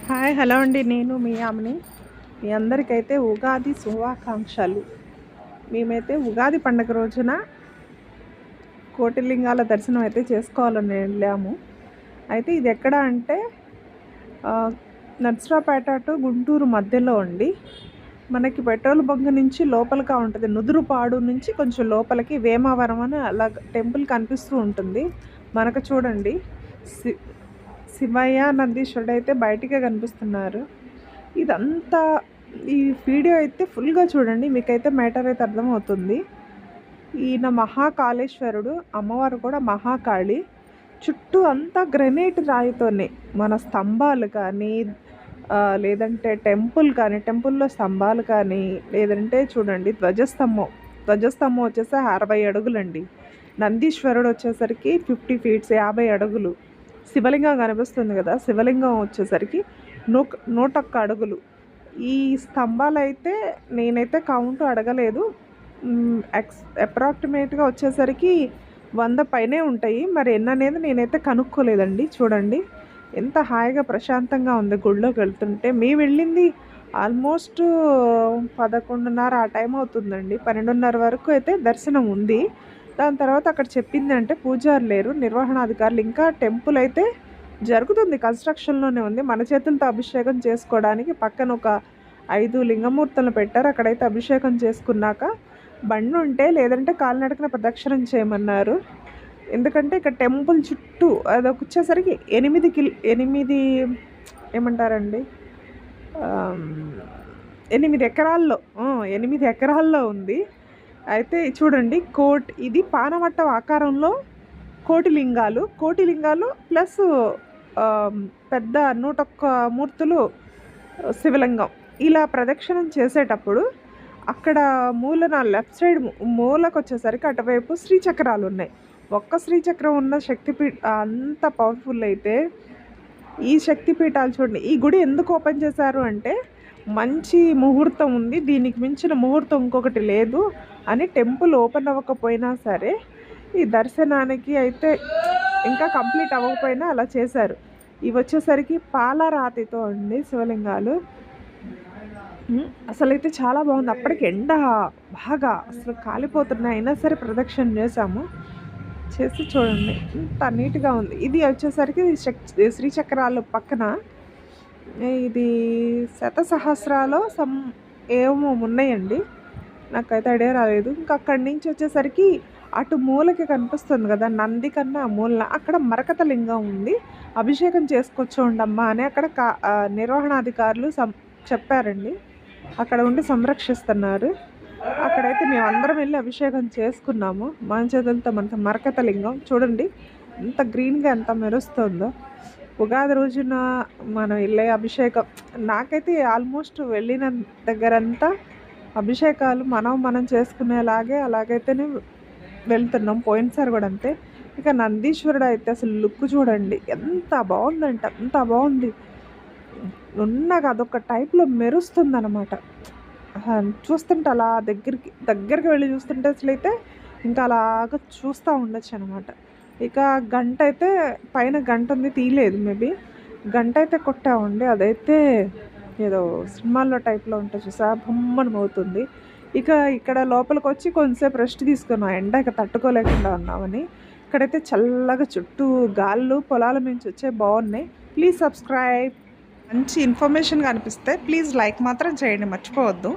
Hi hello అండి. నేను మీ ఆమెని. మీ అందరికైతే ఉగాది శుభాకాంక్షలు. మేమైతే ఉగాది పండుగ రోజున కోటిలింగాల దర్శనం అయితే చేసుకోవాలని వెళ్ళాము. అయితే ఇది ఎక్కడ అంటే నర్సరావుపేట టు గుంటూరు మధ్యలో అండి. మనకి పెట్రోల్ బంక్ నుంచి లోపలిగా ఉంటుంది. నుదురుపాడు నుంచి కొంచెం లోపలికి వేమావరం అని అలా టెంపుల్ కనిపిస్తూ ఉంటుంది. మనకు చూడండి శివయ్య నందీశ్వరుడు అయితే బయటికే కనిపిస్తున్నారు. ఇదంతా ఈ వీడియో అయితే ఫుల్గా చూడండి, మీకైతే మ్యాటర్ అయితే అర్థమవుతుంది. ఈయన మహాకాళేశ్వరుడు, అమ్మవారు కూడా మహాకాళి. చుట్టూ అంతా గ్రనైట్ రాయితోనే మన స్తంభాలు కానీ లేదంటే టెంపుల్ కానీ, టెంపుల్లో స్తంభాలు కానీ, లేదంటే చూడండి ధ్వజస్తంభం వచ్చేసి 60 అడుగులండి. నందీశ్వరుడు వచ్చేసరికి 50 ఫీట్స్ 50 అడుగులు. శివలింగం కనిపిస్తుంది కదా, శివలింగం వచ్చేసరికి 101 అడుగులు. ఈ స్తంభాలు అయితే నేనైతే కౌంట్ అడగలేదు, అప్రాక్సిమేట్గా వచ్చేసరికి 100 పైనే ఉంటాయి. మరి ఎన్ననేది నేనైతే కనుక్కోలేదండి. చూడండి ఎంత హాయిగా ప్రశాంతంగా ఉంది గుడిలోకి వెళ్తుంటే. మేము వెళ్ళింది ఆల్మోస్ట్ 11:30 ఆ టైం అవుతుందండి. 12:30 వరకు అయితే దర్శనం ఉంది. దాని తర్వాత అక్కడ చెప్పింది అంటే పూజారు లేరు, నిర్వహణాధికారులు. ఇంకా టెంపుల్ అయితే జరుగుతుంది, కన్స్ట్రక్షన్లోనే ఉంది. మన చేతులతో అభిషేకం చేసుకోవడానికి పక్కన ఒక 5 లింగమూర్తులను పెట్టారు. అక్కడైతే అభిషేకం చేసుకున్నాక బండి ఉంటే లేదంటే కాలినడకన ప్రదక్షిణం చేయమన్నారు. ఎందుకంటే ఇక్కడ టెంపుల్ చుట్టూ అది వచ్చేసరికి 8 ఏమంటారండి 8 ఎకరాల్లో 8 ఎకరాల్లో ఉంది. అయితే చూడండి ఇది పానవట్టం ఆకారంలో కోటి లింగాలు ప్లస్ పెద్ద 101 మూర్తులు శివలింగం. ఇలా ప్రదక్షిణం చేసేటప్పుడు అక్కడ మూలన లెఫ్ట్ సైడ్ మూలకు వచ్చేసరికి అటువైపు శ్రీచక్రాలు ఉన్నాయి. ఒక్క శ్రీచక్రం ఉన్న శక్తిపీఠ అంత పవర్ఫుల్. అయితే ఈ శక్తిపీఠాలు చూడండి. ఈ గుడి ఎందుకు ఓపెన్ చేశారు అంటే మంచి ముహూర్తం ఉంది, దీనికి మించిన ముహూర్తం ఇంకొకటి లేదు అని టెంపుల్ ఓపెన్ అవ్వకపోయినా సరే ఈ దర్శనానికి అయితే ఇంకా కంప్లీట్ అవ్వకపోయినా అలా చేశారు. ఇవి వచ్చేసరికి పాలరాతితో అండి శివలింగాలు. అసలైతే చాలా బాగుంది. అప్పటికి ఎండ బాగా అసలు కాలిపోతున్నాయి, అయినా సరే ప్రదక్షిణ చేసి చూడండి ఎంత నీట్గా ఉంది. ఇది వచ్చేసరికి శ్రీచక్రాలు పక్కన ఇది శతసహస్రాలో ఏమో ఉన్నాయండి, నాకైతే ఐడియా రాలేదు. ఇంకా అక్కడి నుంచి వచ్చేసరికి అటు మూలకి కనిపిస్తుంది కదా, నంది కన్నా మూలన అక్కడ మరకత లింగం ఉంది. అభిషేకం చేసుకోవచ్చండమ్మా అని అక్కడ నిర్వహణాధికారులు చెప్పారండి. అక్కడ ఉండి సంరక్షిస్తున్నారు. అక్కడైతే మేము అందరం వెళ్ళి అభిషేకం చేసుకున్నాము. మన చేతులతో మన మరకత లింగం చూడండి ఎంత గ్రీన్గా ఎంత మెరుస్తుందో. ఉగాది రోజున మనం వెళ్ళే అభిషేకం నాకైతే ఆల్మోస్ట్ వెళ్ళిన దగ్గరంతా అభిషేకాలు మనం చేసుకునేలాగే అలాగైతేనే వెళ్తున్నాం. పోయినసారి కూడా అంతే. ఇక నందీశ్వరుడు అయితే అసలు లుక్ చూడండి ఎంత బాగుందంటే అంత బాగుంది. నున్నగా అదొక టైప్లో మెరుస్తుంది అనమాట. చూస్తుంటే అలా దగ్గరికి వెళ్ళి చూస్తుంటే అసలైతే ఇంకా అలాగ చూస్తూ ఉండొచ్చు అనమాట. ఇక గంట అయితే పైన గంట ఉంది, తీయలేదు. మేబీ గంట అయితే కొట్టామండి. అదైతే ఏదో సినిమాల్లో టైప్లో ఉంటుంది చూసా, బొమ్మనం అవుతుంది. ఇక ఇక్కడ లోపలికి వచ్చి కొంచెంసేపు రెస్ట్ తీసుకున్నాం, ఎండ ఇక తట్టుకోలేకుండా ఉన్నామని. ఇక్కడైతే చల్లగా చుట్టూ గాళ్ళు పొలాల నుంచి వచ్చే బాగున్నాయి. Please subscribe. మంచి ఇన్ఫర్మేషన్ కనిపిస్తే ప్లీజ్ లైక్ మాత్రం చేయండి, మర్చిపోవద్దు.